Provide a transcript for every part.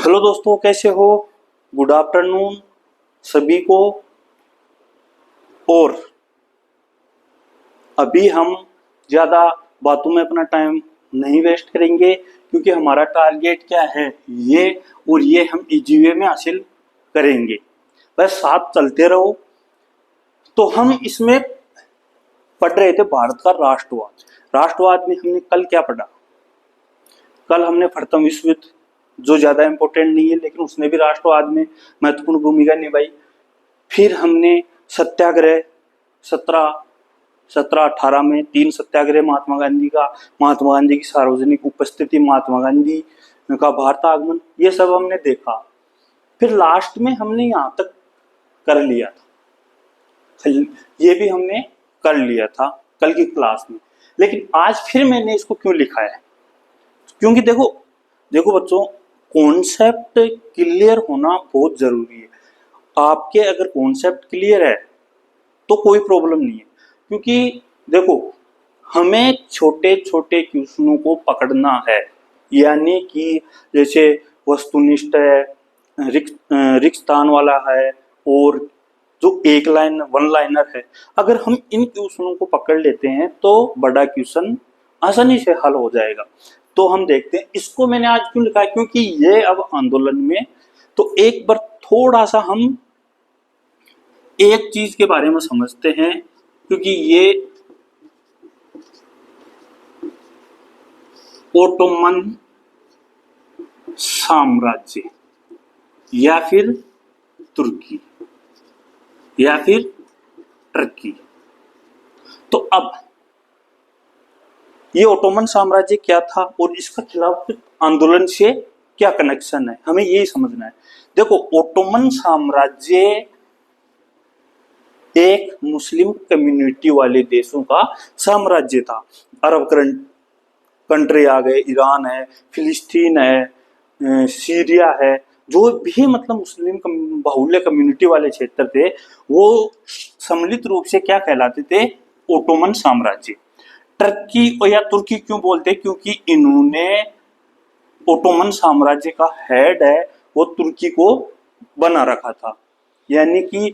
Hello दोस्तों, कैसे हो? गुड आफ्टरनून सभी को। और अभी हम ज़्यादा बातों में अपना टाइम नहीं वेस्ट करेंगे, क्योंकि हमारा टारगेट क्या है ये, और ये हम इजी वे में हासिल करेंगे। बस साथ चलते रहो। तो हम इसमें पढ़ रहे थे भारत का राष्ट्रवाद। राष्ट्रवाद में हमने कल क्या पढ़ा? कल हमने प्रथम विश्व युद्ध, जो ज़्यादा इम्पोर्टेंट नहीं है लेकिन उसने भी राष्ट्रवाद में महत्वपूर्ण भूमिका निभाई। फिर हमने सत्याग्रह 1718 में 3 सत्याग्रह महात्मा गांधी की सार्वजनिक उपस्थिति, महात्मा गांधी का भारत आगमन, ये सब हमने देखा। फिर लास्ट में हमने यहाँ तक कर लिया था, ये भी हमने कर लिया था कल की क्लास में। लेकिन आज फिर मैंने इसको क्यों लिखा है? क्योंकि देखो देखो बच्चों, कॉन्सेप्ट क्लियर होना बहुत जरूरी है। आपके अगर कॉन्सेप्ट क्लियर है तो कोई प्रॉब्लम नहीं है, क्योंकि देखो हमें छोटे छोटे क्वेश्चनों को पकड़ना है। यानी कि जैसे वस्तुनिष्ठ है, रिक्त स्थान वाला है, और जो एक लाइन वन लाइनर है, अगर हम इन क्वेश्चनों को पकड़ लेते हैं तो बड़ा क्वेश्चन आसानी से हल हो जाएगा। तो हम देखते हैं इसको मैंने आज क्यों लिखा है, क्योंकि ये अब आंदोलन में, तो एक बार थोड़ा सा हम एक चीज के बारे में समझते हैं, क्योंकि ये ओटोमन साम्राज्य या फिर तुर्की या फिर टर्की। तो अब ये ओटोमन साम्राज्य क्या था और इसका खिलाफ आंदोलन से क्या कनेक्शन है, हमें यही समझना है। देखो, ओटोमन साम्राज्य एक मुस्लिम कम्युनिटी वाले देशों का साम्राज्य था। अरब कंट्री आ गए, ईरान है, फिलिस्तीन है, सीरिया है, जो भी मतलब मुस्लिम बाहुल्य कम्युनिटी वाले क्षेत्र थे, वो सम्मिलित रूप से क्या कहलाते थे? ओटोमन साम्राज्य। टर्की या तुर्की क्यों बोलते? क्योंकि इन्होंने ओटोमन साम्राज्य का हेड है वो तुर्की को बना रखा था। यानी कि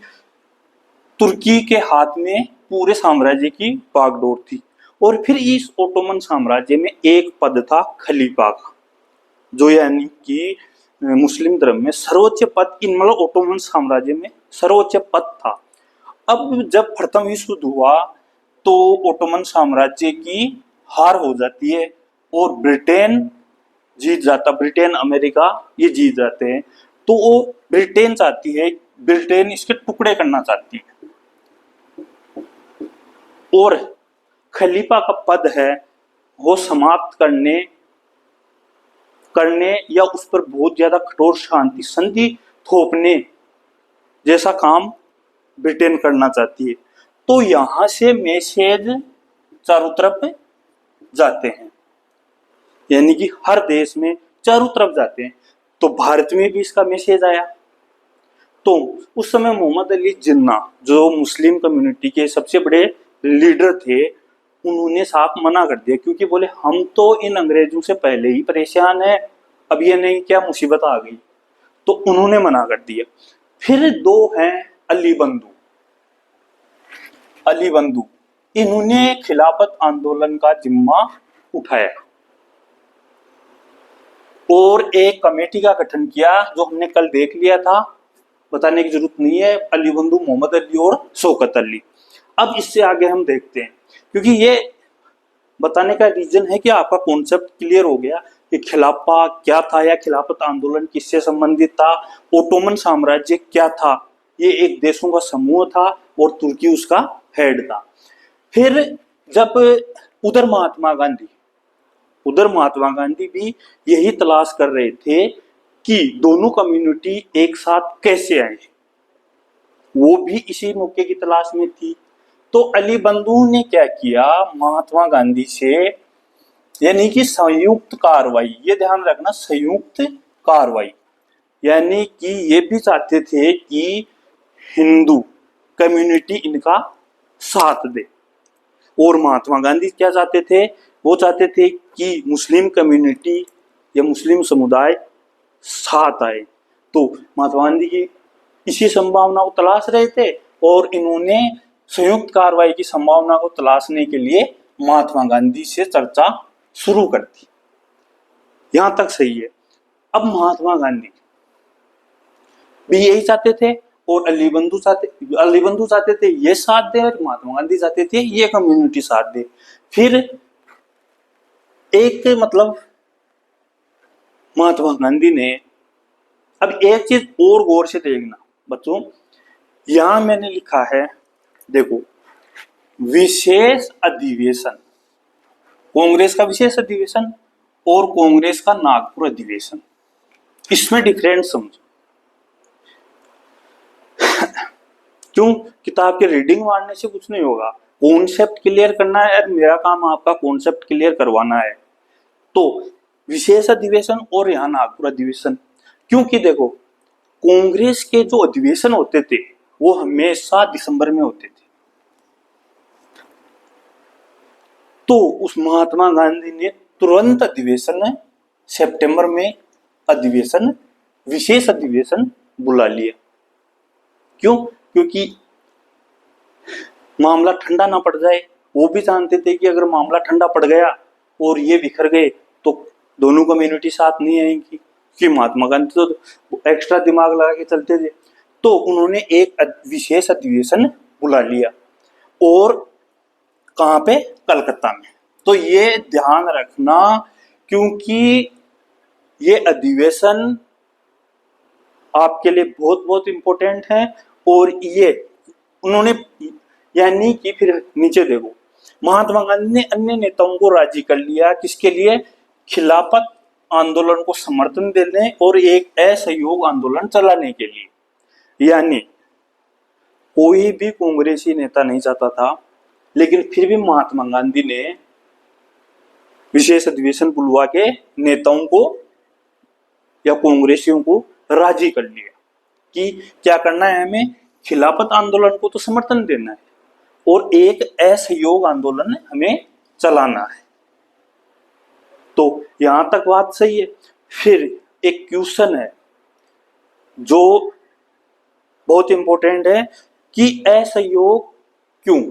तुर्की के हाथ में पूरे साम्राज्य की बागडोर थी। और फिर इस ओटोमन साम्राज्य में एक पद था खलीफा का, जो यानी कि मुस्लिम धर्म में सर्वोच्च पद, इन मतलब ओटोमन साम्राज्य में सर्वोच्च पद था। अब जब प्रथम विश्व युद्ध हुआ तो ओटोमन साम्राज्य की हार हो जाती है और ब्रिटेन जीत जाता, ब्रिटेन अमेरिका ये जीत जाते हैं। तो वो ब्रिटेन चाहती है, ब्रिटेन इसके टुकड़े करना चाहती है, और खलीफा का पद है वो समाप्त करने या उस पर बहुत ज्यादा कठोर शांति संधि थोपने जैसा काम ब्रिटेन करना चाहती है। तो यहां से मैसेज चारों तरफ जाते हैं, यानी कि हर देश में चारों तरफ जाते हैं। तो भारत में भी इसका मैसेज आया। तो उस समय मोहम्मद अली जिन्ना, जो मुस्लिम कम्युनिटी के सबसे बड़े लीडर थे, उन्होंने साफ मना कर दिया, क्योंकि बोले हम तो इन अंग्रेजों से पहले ही परेशान है, अब ये नहीं क्या मुसीबत आ गई। तो उन्होंने मना कर दिया। फिर दो हैं अली बंधु, इन्होंने खिलाफत आंदोलन का जिम्मा उठाया और एक कमेटी का गठन किया, जो हमने कल देख लिया था, बताने की जरूरत नहीं है। अली बंधु, मोहम्मद अली और शौकत अली। अब इससे आगे हम देखते हैं, क्योंकि ये बताने का रीजन है कि आपका कॉन्सेप्ट क्लियर हो गया कि खिलाफा क्या था या खिलाफत आंदोलन किससे संबंधित था, ओटोमन साम्राज्य क्या था, ये एक देशों का समूह था और तुर्की उसका हेड था। फिर जब उधर महात्मा गांधी भी यही तलाश कर रहे थे कि दोनों कम्युनिटी एक साथ कैसे आए, वो भी इसी मौके की तलाश में थी। तो अली बंधु ने क्या किया, महात्मा गांधी से, यानी कि संयुक्त कार्रवाई, ये ध्यान रखना, संयुक्त कार्रवाई, यानी कि ये भी चाहते थे कि हिंदू कम्युनिटी इनका साथ दे। और महात्मा गांधी क्या चाहते थे? वो चाहते थे कि मुस्लिम कम्युनिटी या मुस्लिम समुदाय साथ आए। तो महात्मा गांधी की इसी संभावना को तलाश रहे थे और इन्होंने संयुक्त कार्रवाई की संभावना को तलाशने के लिए महात्मा गांधी से चर्चा शुरू कर दी। यहां तक सही है। अब महात्मा गांधी भी यही चाहते थे और अली बंधु चाहते थे ये साथ दे और महात्मा गांधी चाहते थे ये कम्युनिटी साथ दे। फिर एक महात्मा गांधी ने, अब एक चीज और गौर से देखना बच्चों, यहां मैंने लिखा है देखो, विशेष अधिवेशन, कांग्रेस का विशेष अधिवेशन और कांग्रेस का नागपुर अधिवेशन, इसमें डिफरेंस समझो। क्यों? किताब के रीडिंग मारने से कुछ नहीं होगा, कॉन्सेप्ट क्लियर करना है और मेरा काम आपका कॉन्सेप्ट क्लियर करवाना है। तो विशेष अधिवेशन और यहाँ नागपुर अधिवेशन, क्योंकि देखो कांग्रेस के जो अधिवेशन होते थे वो हमेशा दिसंबर में होते थे। तो उस महात्मा गांधी ने तुरंत अधिवेशन सितंबर में अधिवेशन, विशेष अधिवेशन बुला लिया। क्यों? क्योंकि मामला ठंडा ना पड़ जाए। वो भी जानते थे कि अगर मामला ठंडा पड़ गया और ये बिखर गए तो दोनों कम्युनिटी साथ नहीं आएंगी, कि महात्मा गांधी तो एक्स्ट्रा दिमाग लगा के चलते थे। तो उन्होंने एक विशेष अधिवेशन बुला लिया और कहां पे? कलकत्ता में। तो ये ध्यान रखना, क्योंकि ये अधिवेशन आपके लिए बहुत बहुत इंपॉर्टेंट है। और ये उन्होंने, यानी कि फिर नीचे देखो, महात्मा गांधी ने अन्य नेताओं को राजी कर लिया, किसके लिए? खिलाफत आंदोलन को समर्थन देने और एक असहयोग आंदोलन चलाने के लिए। यानी कोई भी कांग्रेसी नेता नहीं चाहता था, लेकिन फिर भी महात्मा गांधी ने विशेष अधिवेशन बुलवा के नेताओं को या कांग्रेसियों को राजी कर लिया कि क्या करना है, हमें खिलाफत आंदोलन को तो समर्थन देना है और एक असहयोग आंदोलन हमें चलाना है। तो यहां तक बात सही है। फिर एक क्वेश्चन है जो बहुत इंपॉर्टेंट है कि असहयोग क्यों,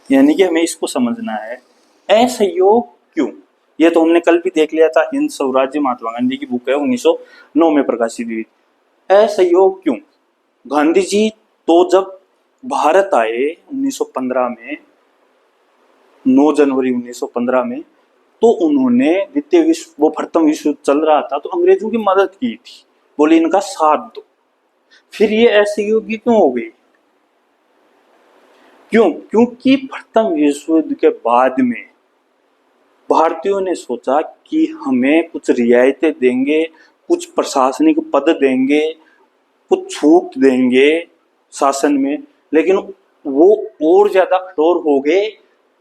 यानी कि हमें इसको समझना है, असहयोग क्यों। ये तो हमने कल भी देख लिया था, हिंद स्वराज्य महात्मा गांधी की बुक है, 1909 में प्रकाशित हुई। असहयोग क्यों? गांधी जी तो जब भारत आए 1915 में, 9 जनवरी 1915 में, तो उन्होंने द्वितीय विश्व, वो प्रथम विश्व चल रहा था, तो अंग्रेजों की मदद की थी, बोले इनका साथ दो। फिर ये असहयोग क्यों हो गई? क्यों? क्योंकि प्रथम विश्व युद्ध के बाद में भारतीयों ने सोचा कि हमें कुछ रियायतें देंगे, कुछ प्रशासनिक पद देंगे, कुछ छूट देंगे शासन में, लेकिन वो और ज्यादा कठोर हो गए।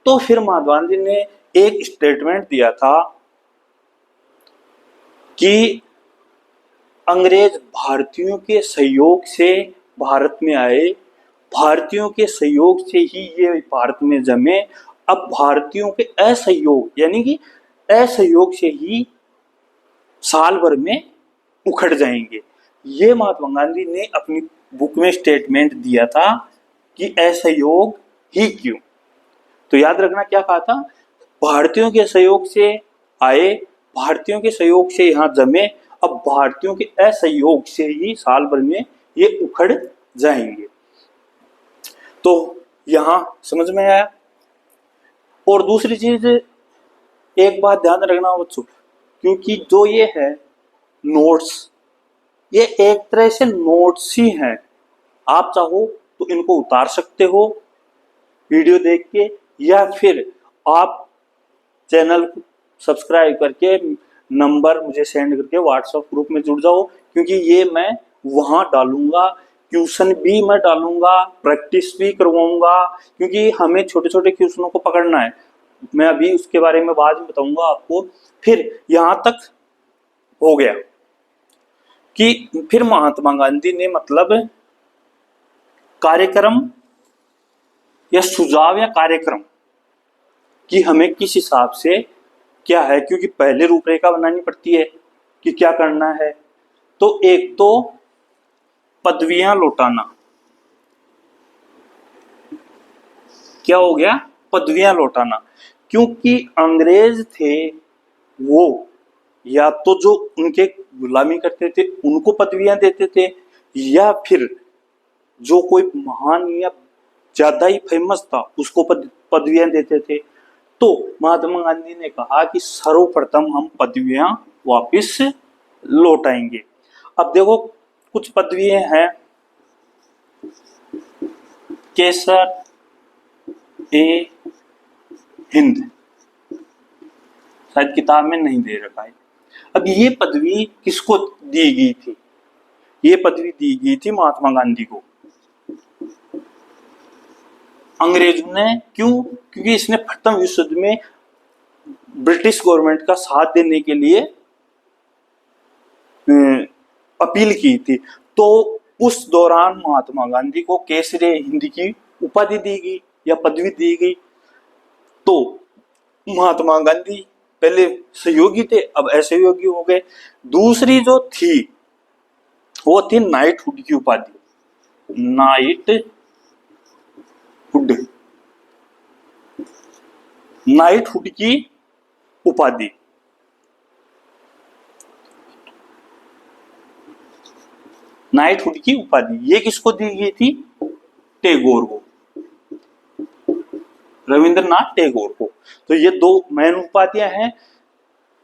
तो फिर महात्मा गांधी ने एक स्टेटमेंट दिया था कि अंग्रेज भारतीयों के सहयोग से भारत में आए, भारतीयों के सहयोग से ही ये भारत में जमे, अब भारतीयों के असहयोग, यानी कि असहयोग से ही साल भर में उखड़ जाएंगे। ये महात्मा गांधी ने अपनी बुक में स्टेटमेंट दिया था कि असहयोग ही क्यों। तो याद रखना क्या कहा था, भारतीयों के सहयोग से आए, भारतीयों के सहयोग से यहाँ जमे, अब भारतीयों के असहयोग से ही साल भर में ये उखड़ जाएंगे। तो यहां समझ में आया। और दूसरी चीज, एक बात ध्यान रखना बच्चों, क्योंकि जो ये है नोट्स, ये एक तरह से नोट्स ही हैं। आप चाहो तो इनको उतार सकते हो वीडियो देख के, या फिर आप चैनल को सब्सक्राइब करके नंबर मुझे सेंड करके व्हाट्सएप ग्रुप में जुड़ जाओ, क्योंकि ये मैं वहां डालूंगा, क्वेश्चन भी मैं डालूंगा, प्रैक्टिस भी करवाऊंगा, क्योंकि हमें छोटे छोटे क्वेश्चनों को पकड़ना है। मैं अभी उसके बारे में बाद में बताऊंगा आपको। फिर यहां तक हो गया कि फिर महात्मा गांधी ने कार्यक्रम या सुझाव या कार्यक्रम कि हमें किस हिसाब से क्या है, क्योंकि पहले रूपरेखा बनानी पड़ती है, कि क्या करना है। तो एक तो पदवियां लौटाना, क्या हो गया, पदवियां लौटाना, क्योंकि अंग्रेज थे वो या तो जो उनके गुलामी करते थे उनको पदवियां देते थे, या फिर जो कोई महान या ज्यादा ही फेमस था उसको पदवियां देते थे। तो महात्मा गांधी ने कहा कि सर्वप्रथम हम पदवियां वापस लौटाएंगे। अब देखो कुछ पदवियां हैं, केसर ए हिंद, शायद किताब में नहीं दे रखा है। अब ये पदवी किसको दी गई थी, ये पदवी दी गई थी महात्मा गांधी को अंग्रेजों ने। क्यों? क्योंकि इसने प्रथम विश्व युद्ध में ब्रिटिश गवर्नमेंट का साथ देने के लिए अपील की थी। तो उस दौरान महात्मा गांधी को केसरी हिंद की उपाधि दी गई या पदवी दी गई। तो महात्मा गांधी पहले सहयोगी थे, अब असहयोगी हो गए। दूसरी जो थी वो थी नाइटहुड की उपाधि, नाइटहुड, नाइटहुड की उपाधि। नाइटहुड की उपाधि ये किसको दी गई थी, टैगोर को, रविंद्रनाथ टैगोर को। तो ये दो मेन उपाधियां हैं।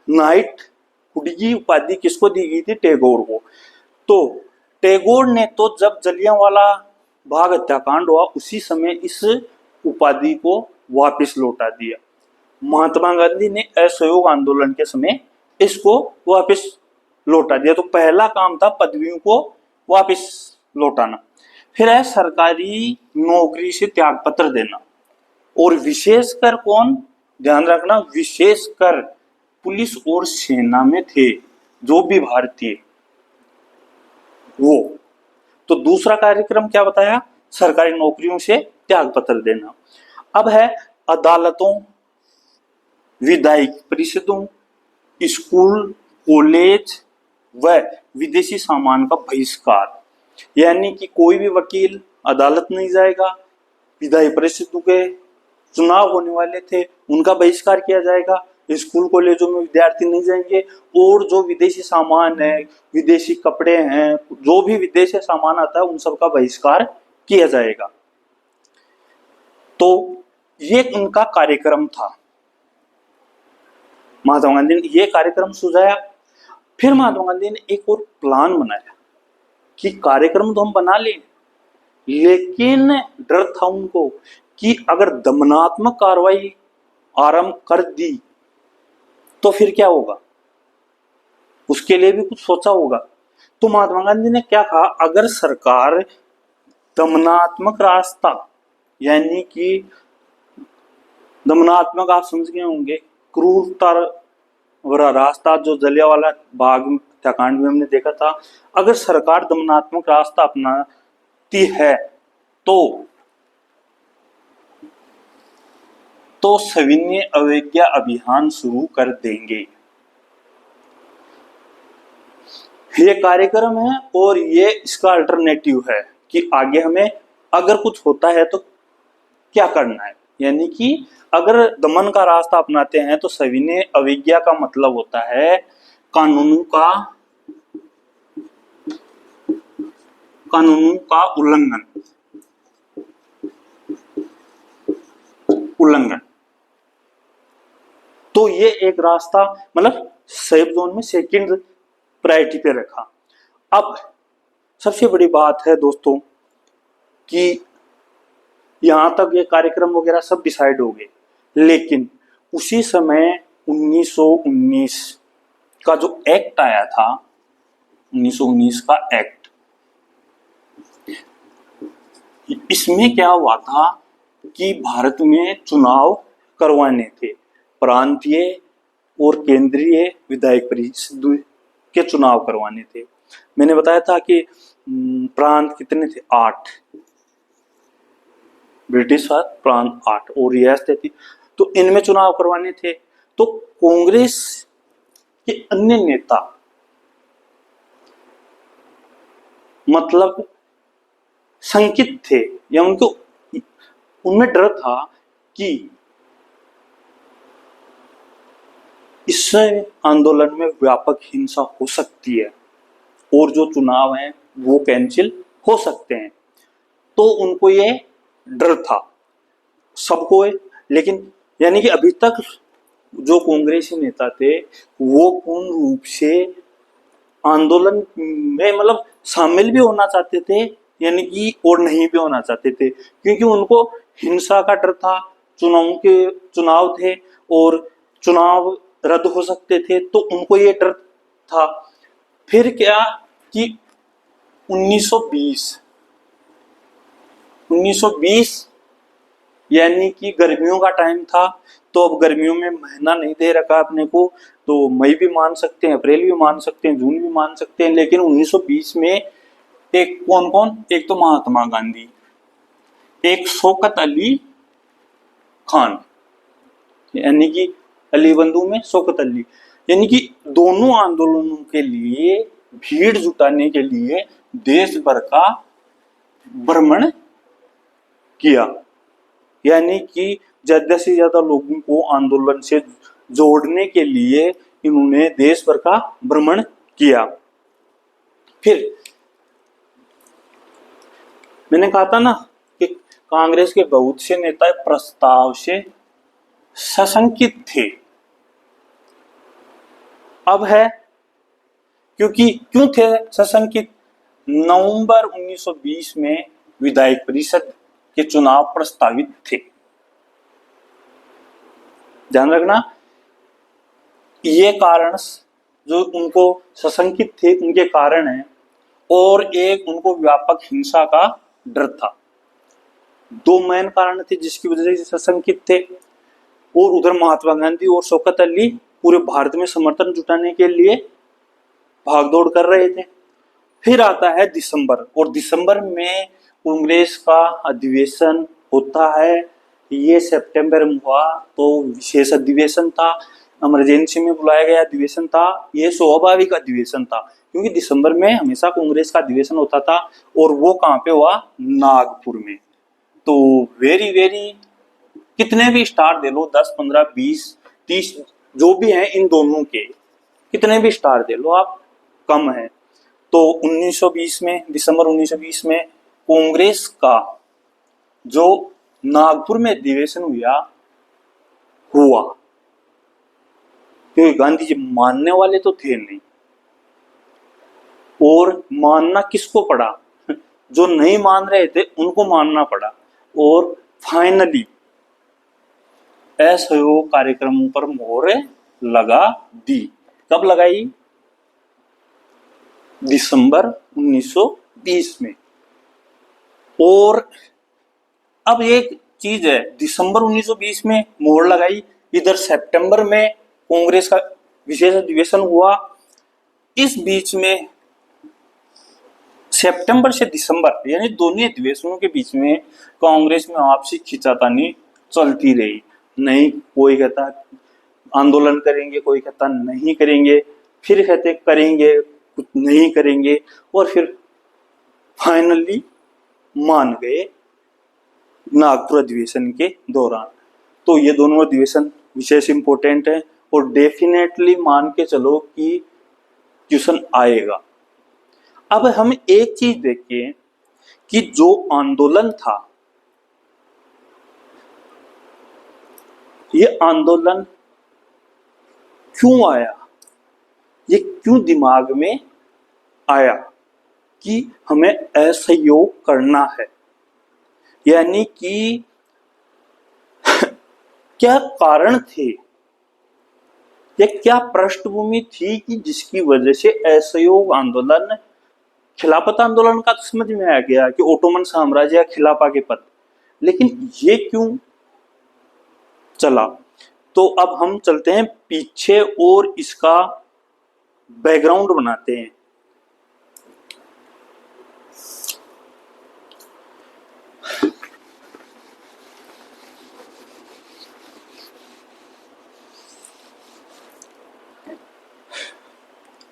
नाइटहुड की उपाधि किसको दी गई थी, टैगोर को। तो टैगोर ने तो जब जलियांवाला बाग हत्याकांड हुआ उसी समय इस उपाधि को वापस लौटा दिया। महात्मा गांधी ने असहयोग आंदोलन के समय इसको वापस लौटा दिया। तो पहला काम था पदवियों को वापस लौटाना। फिर है सरकारी नौकरी से त्यागपत्र देना, और विशेषकर कौन, ध्यान रखना, विशेषकर पुलिस और सेना में थे जो भी भारतीय वो। तो दूसरा कार्यक्रम क्या बताया, सरकारी नौकरियों से त्यागपत्र देना। अब है अदालतों, विधायी परिषदों, स्कूल, कॉलेज व विदेशी सामान का बहिष्कार, यानी कि कोई भी वकील अदालत नहीं जाएगा, विधायी परिषदों के चुनाव होने वाले थे उनका बहिष्कार किया जाएगा, स्कूल कॉलेजों में विद्यार्थी नहीं जाएंगे, और जो विदेशी सामान है, विदेशी कपड़े हैं, जो भी विदेशी सामान आता है उन सब का बहिष्कार किया जाएगा। तो ये उनका कार्यक्रम था। महात्मा गांधी ने ये कार्यक्रम सुझाया। फिर महात्मा गांधी ने एक और प्लान बनाया कि कार्यक्रम तो हम बना लें, लेकिन डर था उनको कि अगर दमनात्मक कार्रवाई आरंभ कर दी तो फिर क्या होगा, उसके लिए भी कुछ सोचा होगा। तो महात्मा गांधी ने क्या कहा, अगर सरकार दमनात्मक रास्ता, यानी कि दमनात्मक आप समझ गए होंगे, क्रूरता भरा रास्ता जो जलियांवाला बाग हत्याकांड में हमने देखा था, अगर सरकार दमनात्मक रास्ता अपनाती है तो सविनय अवज्ञा अभियान शुरू कर देंगे। ये कार्यक्रम है और ये इसका अल्टरनेटिव है कि आगे हमें अगर कुछ होता है तो क्या करना है। यानी कि अगर दमन का रास्ता अपनाते हैं तो सविनय अवज्ञा का मतलब होता है कानूनों का उल्लंघन। तो ये एक रास्ता, मतलब सेफ जोन में सेकंड प्रायोरिटी पे रखा। अब सबसे बड़ी बात है दोस्तों कि यहां तक ये कार्यक्रम वगैरह सब डिसाइड हो गए, लेकिन उसी समय 1919 का जो एक्ट आया था, 1919 का एक्ट, इसमें क्या हुआ था कि भारत में चुनाव करवाने थे, प्रांतीय और केंद्रीय विधायक परिषद के चुनाव करवाने थे। मैंने बताया था कि प्रांत कितने थे, 8, ब्रिटिश प्रांत 8 और रियासतें थी, तो इनमें चुनाव करवाने थे। तो कांग्रेस के अन्य नेता मतलब शंकित थे, या उनको उनमें डर था कि इस आंदोलन में व्यापक हिंसा हो सकती है और जो चुनाव हैं वो कैंसिल हो सकते हैं। तो उनको ये डर था सबको। लेकिन यानी कि अभी तक जो कांग्रेसी नेता थे वो पूर्ण रूप से आंदोलन में मतलब शामिल भी होना चाहते थे, यानी कि और नहीं भी होना चाहते थे, क्योंकि उनको हिंसा का डर था। चुनाव थे और चुनाव रद्द हो सकते थे, तो उनको ये डर था। फिर क्या कि 1920 यानी कि गर्मियों का टाइम था। तो अब गर्मियों में महीना नहीं दे रखा अपने को, तो मई भी मान सकते हैं, अप्रैल भी मान सकते हैं, जून भी मान सकते हैं। लेकिन 1920 में एक कौन कौन, एक तो महात्मा गांधी, एक शौकत अली खान, यानी कि अली बंधु में शौकत अली, यानी कि दोनों आंदोलनों के लिए भीड़ जुटाने के लिए देश भर का भ्रमण किया, यानी कि ज्यादा से ज्यादा लोगों को आंदोलन से जोड़ने के लिए इन्होंने देश भर का भ्रमण किया। फिर मैंने कहा था ना कि कांग्रेस के बहुत से नेता प्रस्ताव से सशंकित थे। अब है क्योंकि क्यों थे सशंकित? नवंबर 1920 में विधायक परिषद के चुनाव प्रस्तावित थे। ध्यान रखना, ये कारण जो उनको सशंकित थे उनके कारण है, और एक उनको व्यापक हिंसा का डर था। दो मेन कारण थे जिसकी वजह से सशंकित थे। और उधर महात्मा गांधी और शौकत अली पूरे भारत में समर्थन जुटाने के लिए भागदौड़ कर रहे थे। फिर आता है दिसंबर, और दिसंबर में कांग्रेस का अधिवेशन होता है। ये सितंबर में हुआ तो विशेष अधिवेशन था, इमरजेंसी में बुलाया गया अधिवेशन था। ये स्वाभाविक अधिवेशन था क्योंकि दिसंबर में हमेशा कांग्रेस का अधिवेशन होता था, और वो कहाँ पे हुआ? नागपुर में। तो वेरी वेरी कितने भी स्टार दे लो, 10 15 20 30 जो भी हैं, इन दोनों के कितने भी स्टार दे लो आप, कम है। तो 1920 में, दिसंबर 1920 में कांग्रेस का जो नागपुर में अधिवेशन हुआ, क्योंकि गांधी जी मानने वाले तो थे नहीं, और मानना किसको पड़ा? जो नहीं मान रहे थे उनको मानना पड़ा। और फाइनली असहयोग कार्यक्रमों पर मोहर लगा दी। कब लगाई? दिसंबर 1920 में। और अब एक चीज है, दिसंबर 1920 में मोहर लगाई, इधर सितंबर में कांग्रेस का विशेष अधिवेशन हुआ। इस बीच में सितंबर से दिसंबर यानी दोनों अधिवेशनों के बीच में कांग्रेस में आपसी खींचातानी चलती रही। नहीं, कोई कहता आंदोलन करेंगे, कोई कहता नहीं करेंगे, फिर कहते करेंगे, कुछ नहीं करेंगे, और फिर फाइनली मान गए नागपुर अधिवेशन के दौरान। तो ये दोनों अधिवेशन विशेष इंपॉर्टेंट है, और डेफिनेटली मान के चलो कि क्वेश्चन आएगा। अब हम एक चीज देखिए कि जो आंदोलन था, ये आंदोलन क्यों आया, ये क्यों दिमाग में आया कि हमें असहयोग करना है, यानी कि क्या कारण थे, या क्या पृष्ठभूमि थी कि जिसकी वजह से असहयोग आंदोलन, खिलाफत आंदोलन का तो समझ में आ गया कि ओटोमन साम्राज्य या खिलाफा के पद, लेकिन ये क्यों चला? तो अब हम चलते हैं पीछे और इसका बैकग्राउंड बनाते हैं।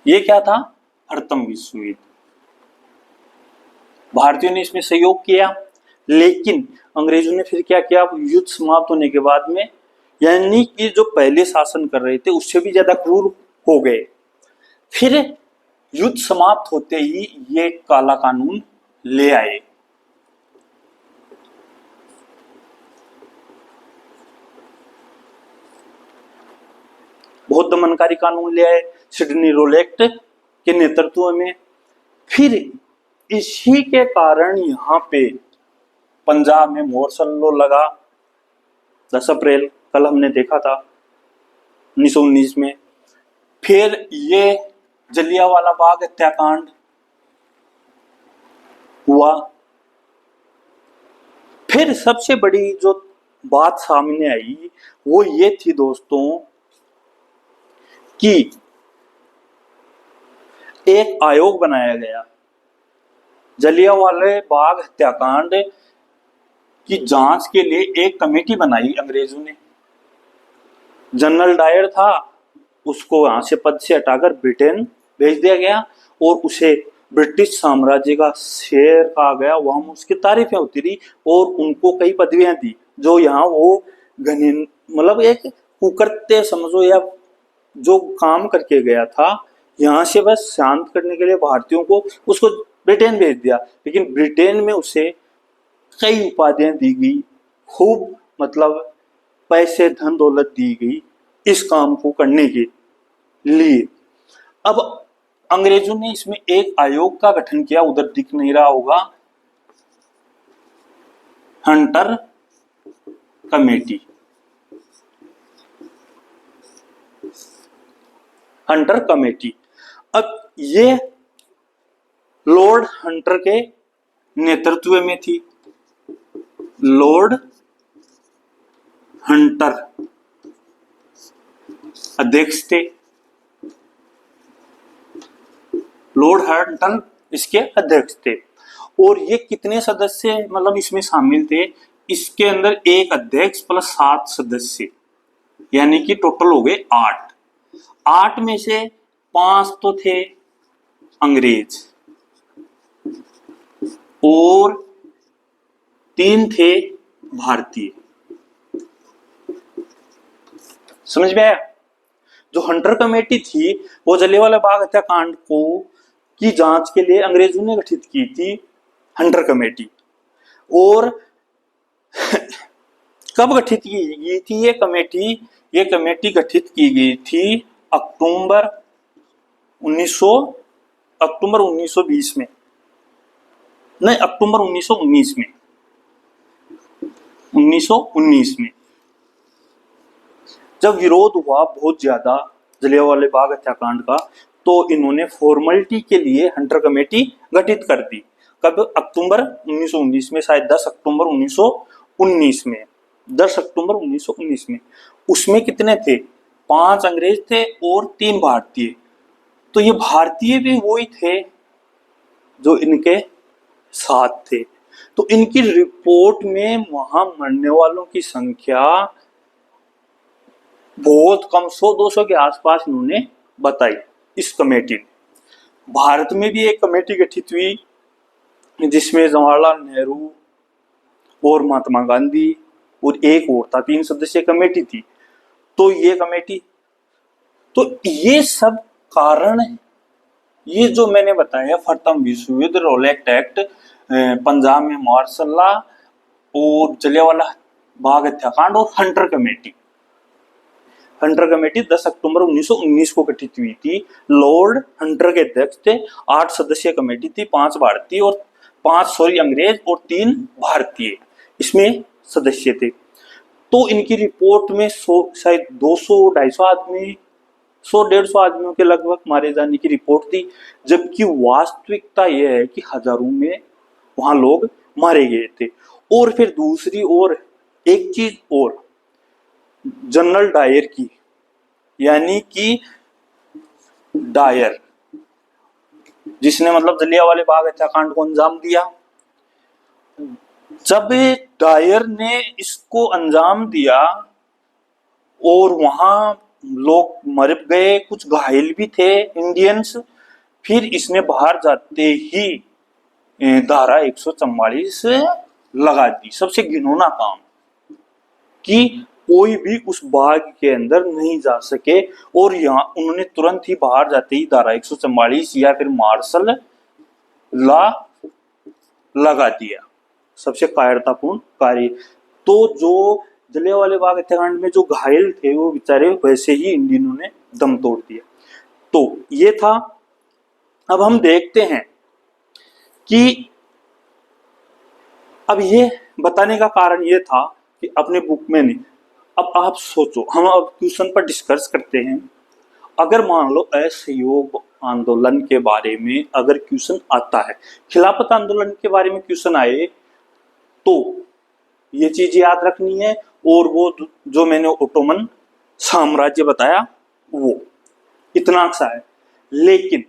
ये क्या था? प्रथम विश्व युद्ध। भारतीयों ने इसमें सहयोग किया, लेकिन अंग्रेजों ने फिर क्या किया, युद्ध समाप्त होने के बाद में, यानी कि जो पहले शासन कर रहे थे उससे भी ज्यादा क्रूर हो गए। फिर युद्ध समाप्त होते ही ये काला कानून ले आए। बहुत दमनकारी कानून ले आए सिडनी रूल एक्ट के नेतृत्व में। फिर इसी के कारण यहाँ पे पंजाब में मार्शल लॉ लगा 10 अप्रैल, कल हमने देखा था 1919 में। फिर ये जलियांवाला बाग हत्याकांड हुआ। फिर सबसे बड़ी जो बात सामने आई वो ये थी दोस्तों कि एक आयोग बनाया गया जलियांवाला बाग हत्याकांड की जांच के लिए। एक कमेटी बनाई अंग्रेजों ने। जनरल डायर था, उसको वहां से पद से हटाकर ब्रिटेन भेज दिया गया और उसे ब्रिटिश साम्राज्य का शेर कहा गया। वहां उसकी तारीफें होती रही और उनको कई पदवियां दी जो यहाँ वो घनी मतलब एक कुकर्ते समझो या जो काम करके गया था, यहाँ से बस शांत करने के लिए भारतीयों को उसको ब्रिटेन भेज दिया। लेकिन ब्रिटेन में उसे कई उपाधियां दी गई, खूब मतलब पैसे धन दौलत दी गई इस काम को करने के लिए। अब अंग्रेजों ने इसमें एक आयोग का गठन किया, उधर दिख नहीं रहा होगा, हंटर कमेटी। हंटर कमेटी, अब ये लॉर्ड हंटर के नेतृत्व में थी। लॉर्ड हंटर अध्यक्ष थे। लॉर्ड हंटर इसके अध्यक्ष थे। और ये कितने सदस्य मतलब इसमें शामिल थे, इसके अंदर एक अध्यक्ष प्लस 7 सदस्य, यानी कि टोटल हो गए 8। 8 में से 5 तो थे अंग्रेज और 3 थे भारतीय। समझ में आया? जो हंटर कमेटी थी वो जलियांवाला बाग हत्याकांड को की जांच के लिए अंग्रेजों ने गठित की थी हंटर कमेटी। और कब गठित की गई थी ये कमेटी? ये कमेटी गठित की गई थी अक्टूबर 1920 में, नहीं अक्टूबर 1919 में। 1919 में जब विरोध हुआ बहुत ज्यादा जलियांवाला बाग हत्याकांड का, तो इन्होंने फॉर्मेलिटी के लिए हंटर कमेटी गठित कर दी। कब? अक्टूबर 1919 में, शायद 10 अक्टूबर 1919 में, 10 अक्टूबर 1919 में। उसमें कितने थे? 5 अंग्रेज थे और 3 भारतीय। तो ये भारतीय भी वही थे जो इनके साथ थे। तो इनकी रिपोर्ट में वहां मरने वालों की संख्या बहुत कम, 100-200 के आसपास इन्होंने बताई इस कमेटी ने। भारत में भी एक कमेटी गठित हुई जिसमें जवाहरलाल नेहरू और महात्मा गांधी और एक और था, 3 सदस्यीय कमेटी थी। तो ये कमेटी, तो ये सब कारण, ये जो मैंने बताया प्रथम विश्व युद्ध, रोलेक्ट एक्ट, पंजाब में मार्शल लॉ और जलियांवाला बाग हत्याकांड और हंटर कमेटी। हंटर कमेटी 10 अक्टूबर 1919 को गठित हुई थी। लॉर्ड हंटर के अध्यक्ष थे। 8 सदस्यीय कमेटी थी, 5 भारतीय और 5 अंग्रेज और 3 भारतीय इसमें सदस्य थे। तो इनकी रिपोर्ट में शायद 200-250 आदमी, 100-150 आदमियों के लगभग मारे जाने की रिपोर्ट थी, जबकि वास्तविकता यह है कि हजारों में वहां लोग मारे गए थे। और फिर दूसरी ओर एक चीज और, जनरल डायर की, यानी कि डायर जिसने मतलब जलियांवाला बाग हत्याकांड को अंजाम दिया, जब डायर ने इसको अंजाम दिया और वहां लोग मर गए, कुछ घायल भी थे इंडियंस, फिर इसने बाहर जाते ही धारा 144 लगा दी। सबसे घिनौना काम कि कोई भी उस बाग के अंदर नहीं जा सके, और यहाँ उन्होंने तुरंत ही बाहर जाते ही धारा 144 या फिर मार्शल लॉ लगा दिया। सबसे कायरतापूर्ण कार्य। तो जो जलियांवाला बाग हत्याकांड में जो घायल थे वो बेचारे वैसे ही इंडियनों ने दम तोड़ दिया। तो ये था। अब हम देखते हैं कि अब ये बताने का कारण ये था कि अपने बुक में नहीं। अब आप सोचो, हम अब क्वेश्चन पर डिस्कस करते हैं। अगर मान लो असहयोग आंदोलन के बारे में अगर क्वेश्चन आता है, खिलाफत आंदोलन के बारे में क्वेश्चन आए, तो ये चीज याद रखनी है। और वो जो मैंने ओटोमन साम्राज्य बताया वो इतना सा है। लेकिन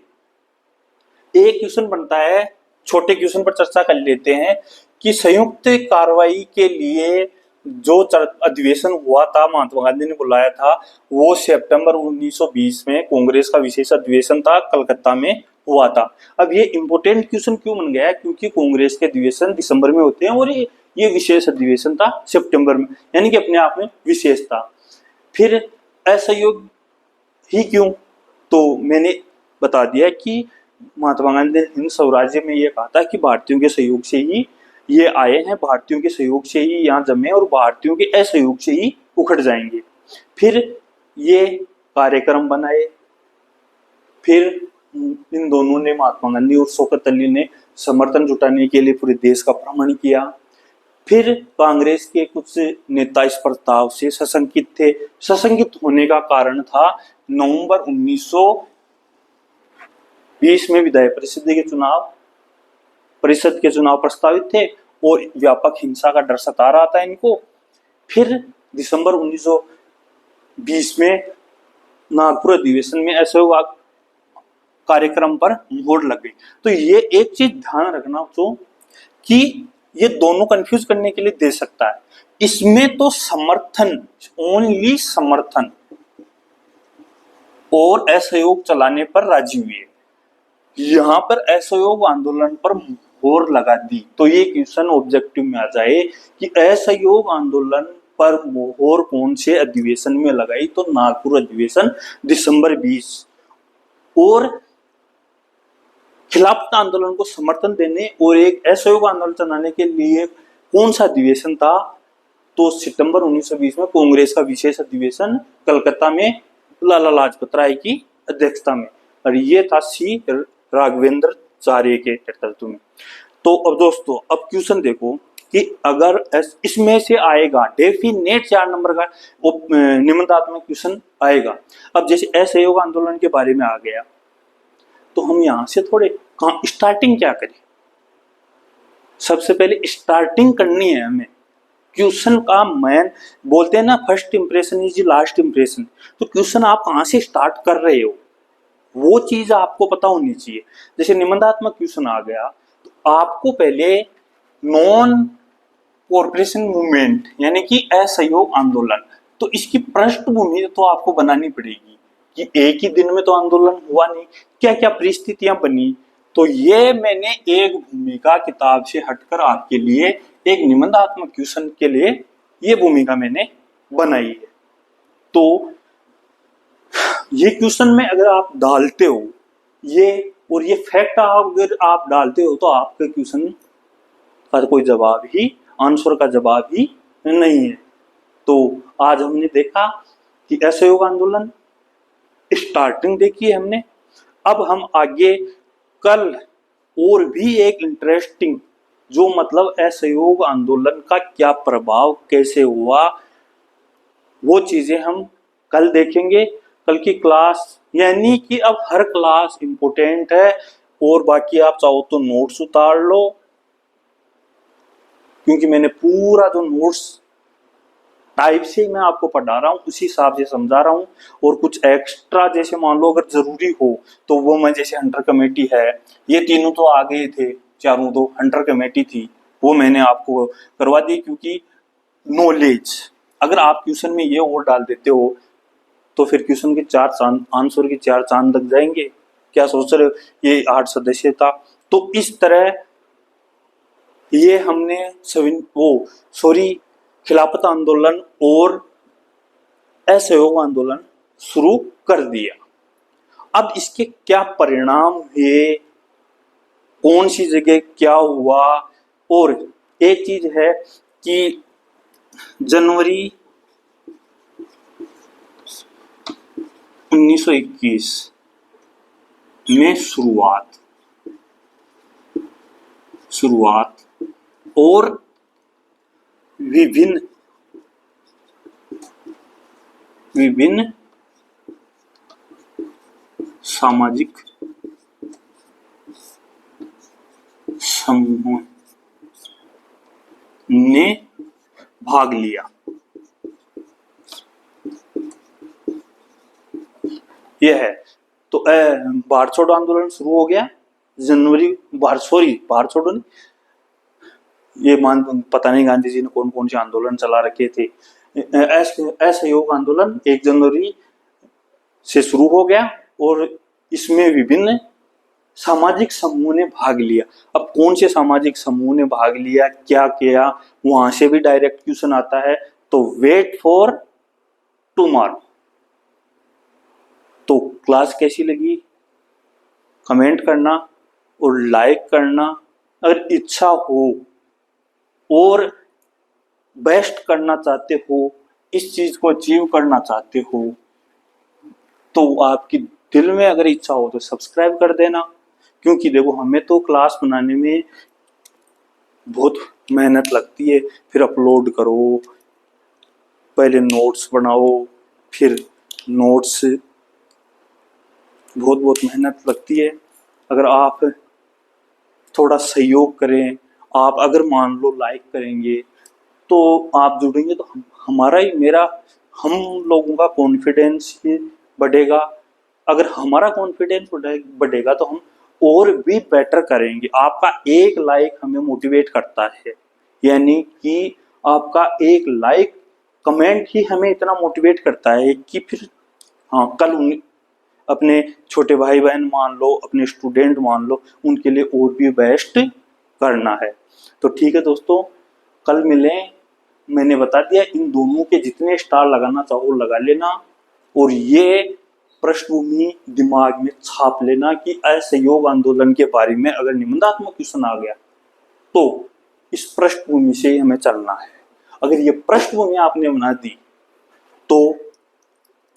एक क्वेश्चन बनता है, छोटे क्वेश्चन पर चर्चा कर लेते हैं कि संयुक्त कार्रवाई के लिए जो अधिवेशन हुआ था, महात्मा गांधी ने बुलाया था, वो सितंबर 1920 में कांग्रेस का विशेष अधिवेशन था, कलकत्ता में हुआ था। अब ये इंपॉर्टेंट क्वेश्चन क्यों बन गया है? क्योंकि कांग्रेस के अधिवेशन दिसंबर में होते हैं और ये विशेष अधिवेशन था सितंबर में, यानी कि अपने आप में विशेष था। फिर असहयोग ही क्यों? तो मैंने बता दिया कि महात्मा गांधी ने हिंद स्वराज्य में ये कहा था कि भारतीयों के सहयोग से ही ये आए हैं, भारतीयों के सहयोग से ही यहाँ जमे और भारतीयों के असहयोग से ही उखड़ जाएंगे। फिर ये कार्यक्रम बनाए। फिर इन दोनों ने, महात्मा गांधी और शौकत अली ने, समर्थन जुटाने के लिए पूरे देश का भ्रमण किया। फिर कांग्रेस के कुछ नेता इस प्रस्ताव से सशंकित थे। सशंकित होने का कारण था नवंबर 1920 में विधायक परिषद के चुनाव प्रस्तावित थे और व्यापक हिंसा का डर सता रहा था इनको। फिर दिसंबर 1920 में नागपुर अधिवेशन में असहयोग कार्यक्रम पर मोहर लग गई। तो ये एक चीज ध्यान रखना तो कि ये दोनों कंफ्यूज करने के लिए दे सकता है। इसमें तो समर्थन, ओनली समर्थन और असहयोग चलाने पर राजी हुए, यहाँ पर असहयोग आंदोलन पर मोहर लगा दी। तो ये क्वेश्चन ऑब्जेक्टिव में आ जाए कि असहयोग आंदोलन पर मोहर कौन से अधिवेशन में लगाई? तो नागपुर अधिवेशन दिसंबर 20। और खिलाफत आंदोलन को समर्थन देने और एक असहयोग आंदोलन चलाने के लिए कौन सा अधिवेशन था? तो सितंबर 1920 में कांग्रेस का विशेष अधिवेशन कलकत्ता में लाला लाजपत राय की अध्यक्षता में, और ये था सी राघवेंद्राचार्य के नेतृत्व में। तो अब दोस्तों, अब क्वेश्चन देखो कि अगर इसमें से आएगा डेफिनेट 4 नंबर का निबंधात्मक क्वेश्चन आएगा। अब जैसे असहयोग आंदोलन के बारे में आ गया, तो हम यहां से थोड़े स्टार्टिंग क्या करें? सबसे पहले स्टार्टिंग करनी है हमें। क्वेश्चन का मैन बोलते हैं ना, first impression is last impression. तो क्वेश्चन आप कहां से स्टार्ट कर रहे हो वो चीज आपको पता होनी चाहिए। जैसे निबंधात्मक क्वेश्चन आ गया, तो आपको पहले नॉन कॉर्पोरेशन मूवमेंट यानी कि असहयोग आंदोलन, तो इसकी पृष्ठभूमि तो आपको बनानी पड़ेगी कि एक ही दिन में तो आंदोलन हुआ नहीं, क्या क्या परिस्थितियां बनी। तो ये मैंने एक भूमिका किताब से हटकर आपके लिए एक निबंधात्मक क्वेश्चन के लिए ये भूमिका मैंने बनाई है। तो ये क्वेश्चन में अगर आप डालते हो ये, और ये फैक्ट अगर आप डालते हो, तो आपके क्वेश्चन का कोई जवाब ही, आंसर का जवाब ही नहीं है। तो आज हमने देखा कि असहयोग आंदोलन स्टार्टिंग देखी है हमने। अब हम आगे कल और भी एक इंटरेस्टिंग, जो मतलब असहयोग आंदोलन का क्या प्रभाव कैसे हुआ, वो चीजें हम कल देखेंगे। कल की क्लास, यानी कि अब हर क्लास इंपॉर्टेंट है, और बाकी आप चाहो तो नोट्स उतार लो, क्योंकि मैंने पूरा जो नोट्स टाइप से मैं आपको पढ़ा रहा हूँ उसी हिसाब से समझा रहा हूँ। और कुछ एक्स्ट्रा जैसे मान लो अगर जरूरी हो तो वो मैं, जैसे हंटर कमेटी है, ये तीनों तो आ गए थे, चारों तो हंटर कमेटी थी, वो मैंने आपको करवा दी। क्योंकि नॉलेज अगर आप क्वेश्चन में ये और डाल देते हो तो फिर क्वेश्चन के 4 चांद, आंसर के 4 चांद लग जाएंगे। क्या सोच रहे हो? ये 8 सदस्य था। तो इस तरह ये हमने खिलाफत आंदोलन और असहयोग आंदोलन शुरू कर दिया। अब इसके क्या परिणाम हुए, कौन सी जगह क्या हुआ, और एक चीज है कि जनवरी 1921 में शुरुआत और विभिन्न सामाजिक समूहों ने भाग लिया। यह है तो भारत छोड़ो आंदोलन शुरू हो गया भारत छोड़ो नहीं, ये पता नहीं गांधी जी ने कौन कौन से आंदोलन चला रखे थे। असहयोग आंदोलन 1 जनवरी से शुरू हो गया और इसमें विभिन्न सामाजिक समूह ने भाग लिया। अब कौन से सामाजिक समूह ने भाग लिया, क्या किया, वहां से भी डायरेक्ट क्वेश्चन आता है, तो वेट फॉर टुमारो। तो क्लास कैसी लगी कमेंट करना और लाइक करना। अगर इच्छा हो और बेस्ट करना चाहते हो, इस चीज को अचीव करना चाहते हो, तो आपकी दिल में अगर इच्छा हो तो सब्सक्राइब कर देना। क्योंकि देखो हमें तो क्लास बनाने में बहुत मेहनत लगती है, फिर अपलोड करो, पहले नोट्स बनाओ, फिर नोट्स बहुत मेहनत लगती है। अगर आप थोड़ा सहयोग करें, आप अगर मान लो लाइक करेंगे तो आप जुड़ेंगे तो हम लोगों का कॉन्फिडेंस ही बढ़ेगा। अगर हमारा कॉन्फिडेंस बढ़ेगा तो हम और भी बेटर करेंगे। आपका एक लाइक हमें मोटिवेट करता है, यानी कि आपका एक लाइक कमेंट ही हमें इतना मोटिवेट करता है कि फिर कल अपने छोटे भाई बहन मान लो, अपने स्टूडेंट मान लो, उनके लिए और भी बेस्ट करना है। तो ठीक है दोस्तों, कल मिलें। मैंने बता दिया, इन दोनों के जितने स्टार लगाना चाहो लगा लेना, और ये पृष्ठभूमि दिमाग में छाप लेना कि असहयोग आंदोलन के बारे में अगर निबंधात्मक क्वेश्चन आ गया तो इस पृष्ठभूमि से हमें चलना है। अगर ये पृष्ठभूमि आपने बना दी तो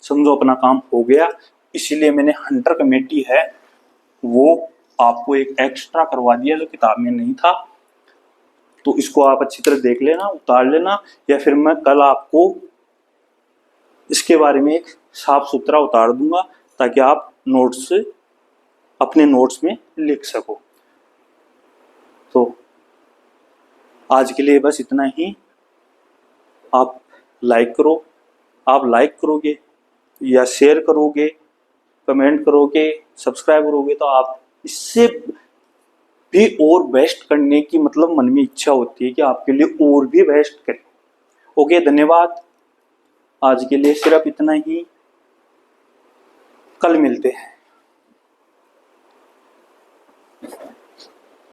समझो अपना काम हो गया। इसीलिए मैंने हंटर कमेटी है वो आपको एक एक्स्ट्रा करवा दिया जो किताब में नहीं था। तो इसको आप अच्छी तरह देख लेना, उतार लेना, या फिर मैं कल आपको इसके बारे में एक साफ सुथरा उतार दूंगा ताकि आप अपने नोट्स में लिख सको। तो आज के लिए बस इतना ही। आप लाइक करो, आप लाइक करोगे या शेयर करोगे, कमेंट करोगे, सब्सक्राइब करोगे, तो आप इससे भी और बेस्ट करने की मतलब मन में इच्छा होती है कि आपके लिए और भी बेस्ट करें। ओके, धन्यवाद। आज के लिए सिर्फ इतना ही, कल मिलते हैं।